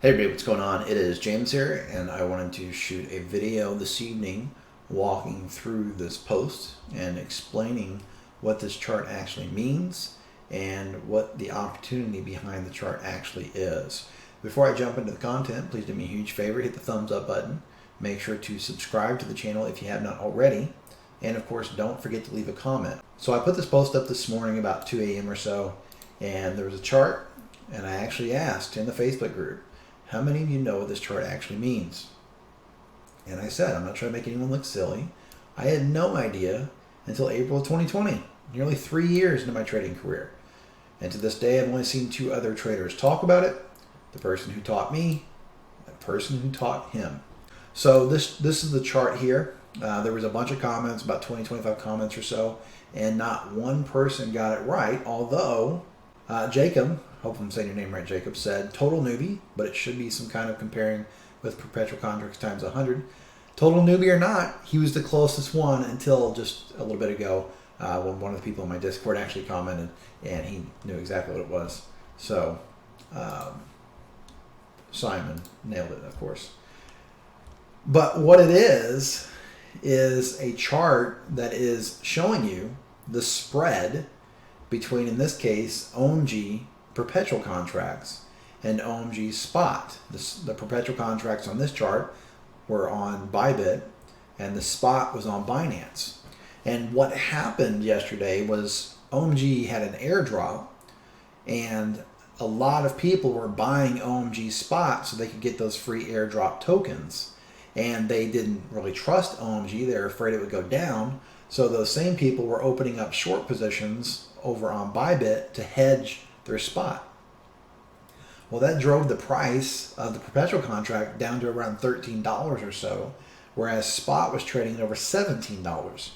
Hey everybody, what's going on? It is James here, and I wanted to shoot a video this evening walking through this post and explaining what this chart actually means and what the opportunity behind the chart actually is. Before I jump into the content, please do me a huge favor, hit the thumbs up button. Make sure to subscribe to the channel if you have not already. And of course, don't forget to leave a comment. So I put this post up this morning about 2 a.m. or so, and there was a chart, and I actually asked in the Facebook group, how many of you know what this chart actually means? And I said, I'm not trying to make anyone look silly. I had no idea until April of 2020, nearly 3 years into my trading career. And to this day, I've only seen two other traders talk about it. The person who taught me, the person who taught him. So this is the chart here. There was a bunch of comments, about 25 comments or so, and not one person got it right, although Jacob, hope I'm saying your name right, Jacob, said total newbie, but it should be some kind of comparing with perpetual contracts times 100. Total newbie or not, he was the closest one until just a little bit ago when one of the people in my Discord actually commented and he knew exactly what it was. So Simon nailed it, of course. But what it is a chart that is showing you the spread between, in this case, OMG perpetual contracts and OMG spot. The perpetual contracts on this chart were on Bybit and the spot was on Binance. And what happened yesterday was OMG had an airdrop and a lot of people were buying OMG spot so they could get those free airdrop tokens. And they didn't really trust OMG. They were afraid it would go down. So those same people were opening up short positions over on Bybit to hedge their spot. Well, that drove the price of the perpetual contract down to around $13 or so, whereas spot was trading at over $17,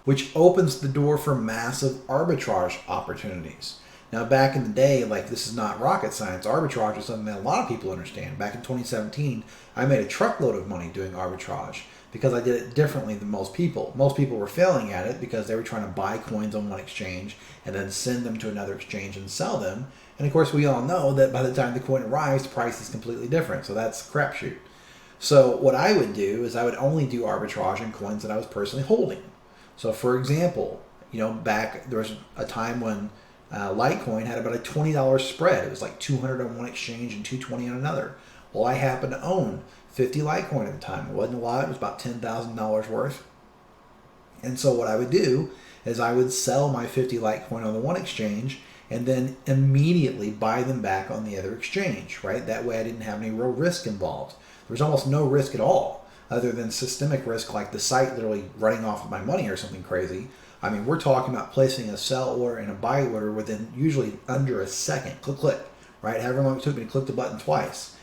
which opens the door for massive arbitrage opportunities. Now, back in the day, like, this is not rocket science. Arbitrage is something that a lot of people understand. Back in 2017, I made a truckload of money doing arbitrage because I did it differently than most people. Most people were failing at it because they were trying to buy coins on one exchange and then send them to another exchange and sell them. And of course, we all know that by the time the coin arrives, the price is completely different. So that's crapshoot. So what I would do is I would only do arbitrage on coins that I was personally holding. So for example, back there was a time when Litecoin had about a $20 spread. It was like 200 on one exchange and 220 on another. Well, I happened to own 50 Litecoin at the time. It wasn't a lot. It was about $10,000 worth. And so what I would do is I would sell my 50 Litecoin on the one exchange and then immediately buy them back on the other exchange, right? That way I didn't have any real risk involved. There was almost no risk at all other than systemic risk, like the site literally running off of my money or something crazy. I mean, we're talking about placing a sell order and a buy order within usually under a second. Click, click, right? However long it took me to click the button twice.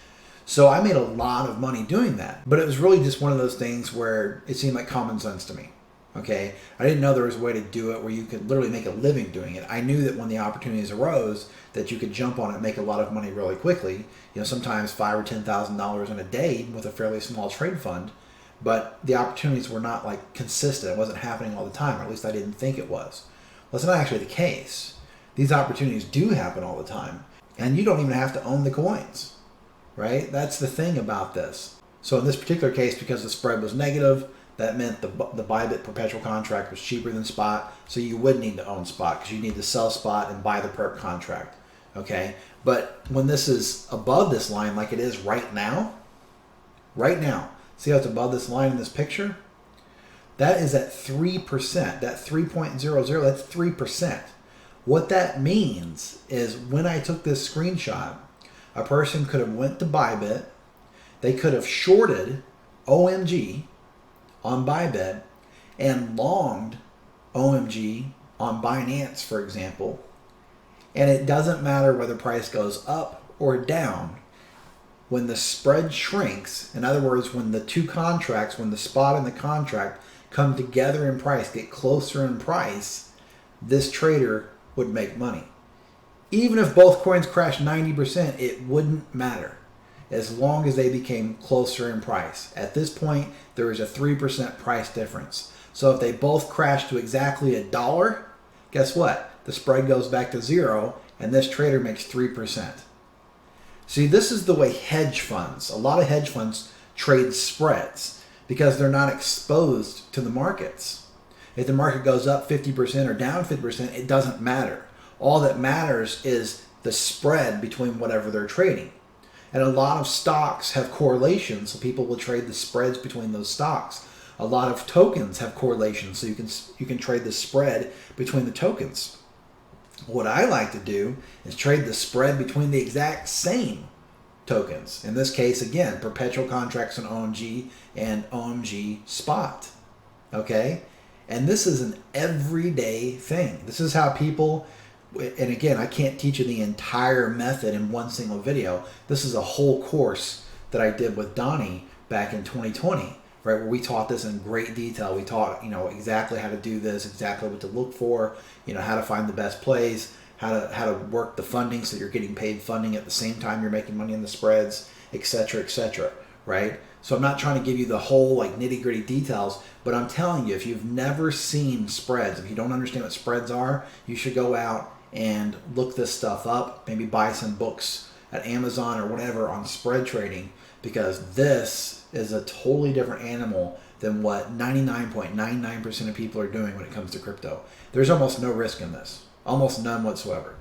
So I made a lot of money doing that. But it was really just one of those things where it seemed like common sense to me. Okay? I didn't know there was a way to do it where you could literally make a living doing it. I knew that when the opportunities arose that you could jump on it and make a lot of money really quickly. Sometimes $5,000 or $10,000 in a day with a fairly small trade fund. But the opportunities were not like consistent. It wasn't happening all the time, or at least I didn't think it was. Well, it's not actually the case. These opportunities do happen all the time. And you don't even have to own the coins, right? That's the thing about this. So in this particular case, because the spread was negative, that meant the Bybit perpetual contract was cheaper than spot. So you would need to own spot because you need to sell spot and buy the perp contract, okay? But when this is above this line like it is right now, see how it's above this line in this picture? That is at 3%. That 3.00, that's 3%. What that means is when I took this screenshot, a person could have went to Bybit, they could have shorted OMG on Bybit and longed OMG on Binance, for example. And it doesn't matter whether price goes up or down. When the spread shrinks, in other words, when the two contracts, when the spot and the contract come together in price, get closer in price, this trader would make money. Even if both coins crashed 90%, it wouldn't matter as long as they became closer in price. At this point, there is a 3% price difference. So if they both crash to exactly $1, guess what? The spread goes back to zero and this trader makes 3%. See, this is the way hedge funds, a lot of hedge funds trade spreads because they're not exposed to the markets. If the market goes up 50% or down 50%, it doesn't matter. All that matters is the spread between whatever they're trading. And a lot of stocks have correlations, so people will trade the spreads between those stocks. A lot of tokens have correlations, so you can trade the spread between the tokens. What I like to do is trade the spread between the exact same tokens. In this case, again, perpetual contracts on OMG and OMG spot. Okay? And this is an everyday thing. This is how people, and again, I can't teach you the entire method in one single video. This is a whole course that I did with Donnie back in 2020, right, where we taught this in great detail. We taught, exactly how to do this, exactly what to look for, how to find the best plays, how to work the funding so you're getting paid funding at the same time you're making money in the spreads, etc., right? So I'm not trying to give you the whole nitty-gritty details, but I'm telling you, if you've never seen spreads, if you don't understand what spreads are, you should go out and look this stuff up, maybe buy some books at Amazon or whatever on spread trading, because this is a totally different animal than what 99.99% of people are doing when it comes to crypto. There's almost no risk in this, almost none whatsoever.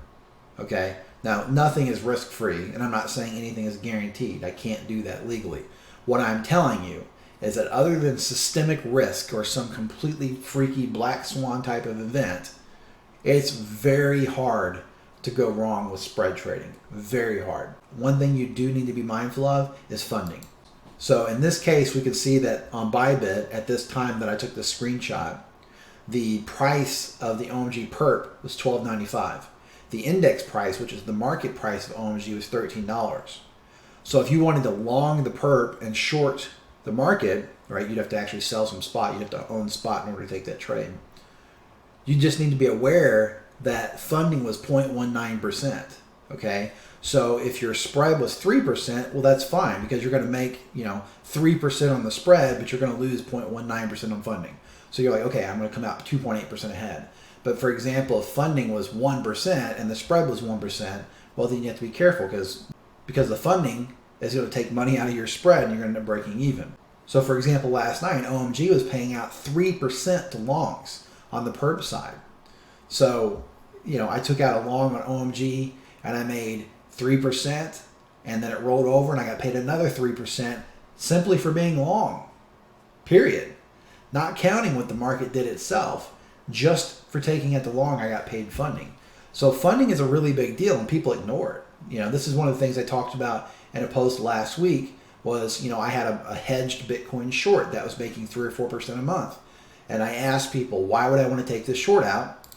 Okay? Now, nothing is risk-free, and I'm not saying anything is guaranteed. I can't do that legally. What I'm telling you is that other than systemic risk or some completely freaky black swan type of event, it's very hard to go wrong with spread trading. Very hard. One thing you do need to be mindful of is funding. So in this case, we can see that on Bybit, at this time that I took the screenshot, the price of the OMG perp was $12.95. The index price, which is the market price of OMG, was $13. So if you wanted to long the perp and short the market, right, you'd have to actually sell some spot. You'd have to own spot in order to take that trade. You just need to be aware that funding was 0.19%. Okay, so if your spread was 3%, well, that's fine because you're going to make 3% on the spread, but you're going to lose 0.19% on funding. So you're like, okay, I'm going to come out 2.8% ahead. But for example, if funding was 1% and the spread was 1%, well, then you have to be careful because the funding is going to take money out of your spread and you're going to end up breaking even. So for example, last night, OMG was paying out 3% to longs on the perp side. So, I took out a long on OMG and I made 3%, and then it rolled over and I got paid another 3% simply for being long, period. Not counting what the market did itself, just for taking it to long, I got paid funding. So funding is a really big deal and people ignore it. This is one of the things I talked about in a post last week was, I had a hedged Bitcoin short that was making 3 or 4% a month. And I asked people, why would I want to take this short out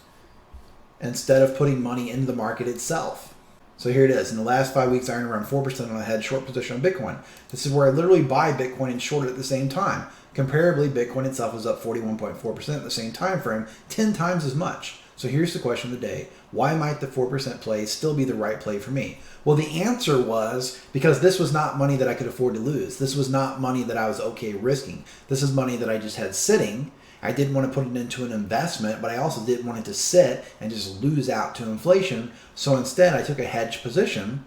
instead of putting money into the market itself? So here it is. In the last 5 weeks, I earned around 4% on a hedged short position on Bitcoin. This is where I literally buy Bitcoin and short it at the same time. Comparably, Bitcoin itself was up 41.4% at the same time frame, 10 times as much. So here's the question of the day. Why might the 4% play still be the right play for me? Well, the answer was because this was not money that I could afford to lose. This was not money that I was okay risking. This is money that I just had sitting. I didn't want to put it into an investment, but I also didn't want it to sit and just lose out to inflation. So instead, I took a hedge position,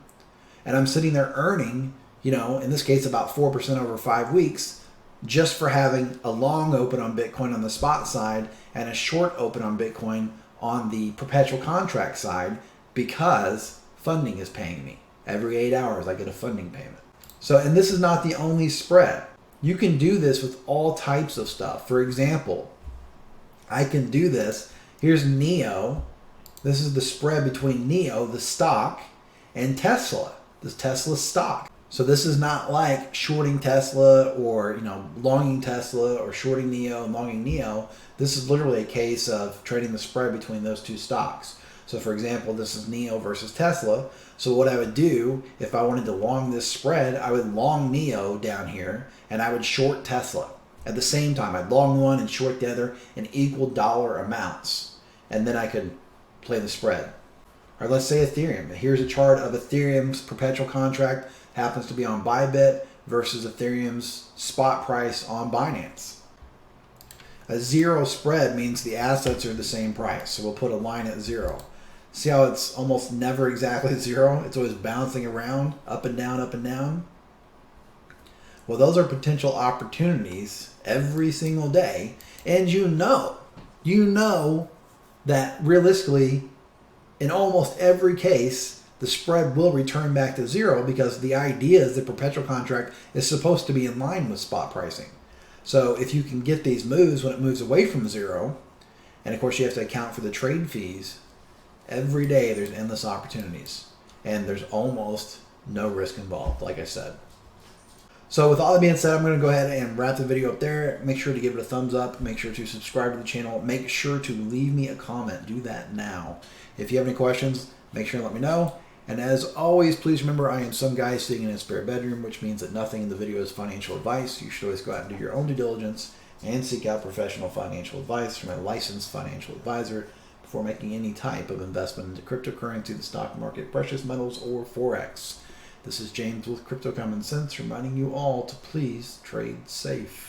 and I'm sitting there earning, in this case, about 4% over 5 weeks, just for having a long open on Bitcoin on the spot side and a short open on Bitcoin on the perpetual contract side, because funding is paying me. Every 8 hours, I get a funding payment. So, and this is not the only spread. You can do this with all types of stuff. For example, I can do this. Here's NEO. This is the spread between NEO, the stock, and Tesla, the Tesla stock. So this is not like shorting Tesla or, longing Tesla or shorting NEO and longing NEO. This is literally a case of trading the spread between those two stocks. So for example, this is NEO versus Tesla. So what I would do if I wanted to long this spread, I would long NEO down here and I would short Tesla. At the same time, I'd long one and short the other in equal dollar amounts. And then I could play the spread. Or let's say Ethereum. Here's a chart of Ethereum's perpetual contract. Happens to be on Bybit versus Ethereum's spot price on Binance. A zero spread means the assets are the same price. So we'll put a line at 0. See how it's almost never exactly zero? It's always bouncing around, up and down, up and down. Well, those are potential opportunities every single day. And you know that realistically, in almost every case, the spread will return back to zero, because the idea is the perpetual contract is supposed to be in line with spot pricing. So if you can get these moves when it moves away from zero, and of course you have to account for the trade fees, every day there's endless opportunities. And there's almost no risk involved, like I said. So with all that being said, I'm going to go ahead and wrap the video up there. Make sure to give it a thumbs up. Make sure to subscribe to the channel. Make sure to leave me a comment. Do that now. If you have any questions, make sure to let me know. And as always, please remember, I am some guy sitting in a spare bedroom, which means that nothing in the video is financial advice. You should always go out and do your own due diligence and seek out professional financial advice from a licensed financial advisor before making any type of investment into cryptocurrency, the stock market, precious metals, or Forex. This is James with Crypto Common Sense, reminding you all to please trade safe.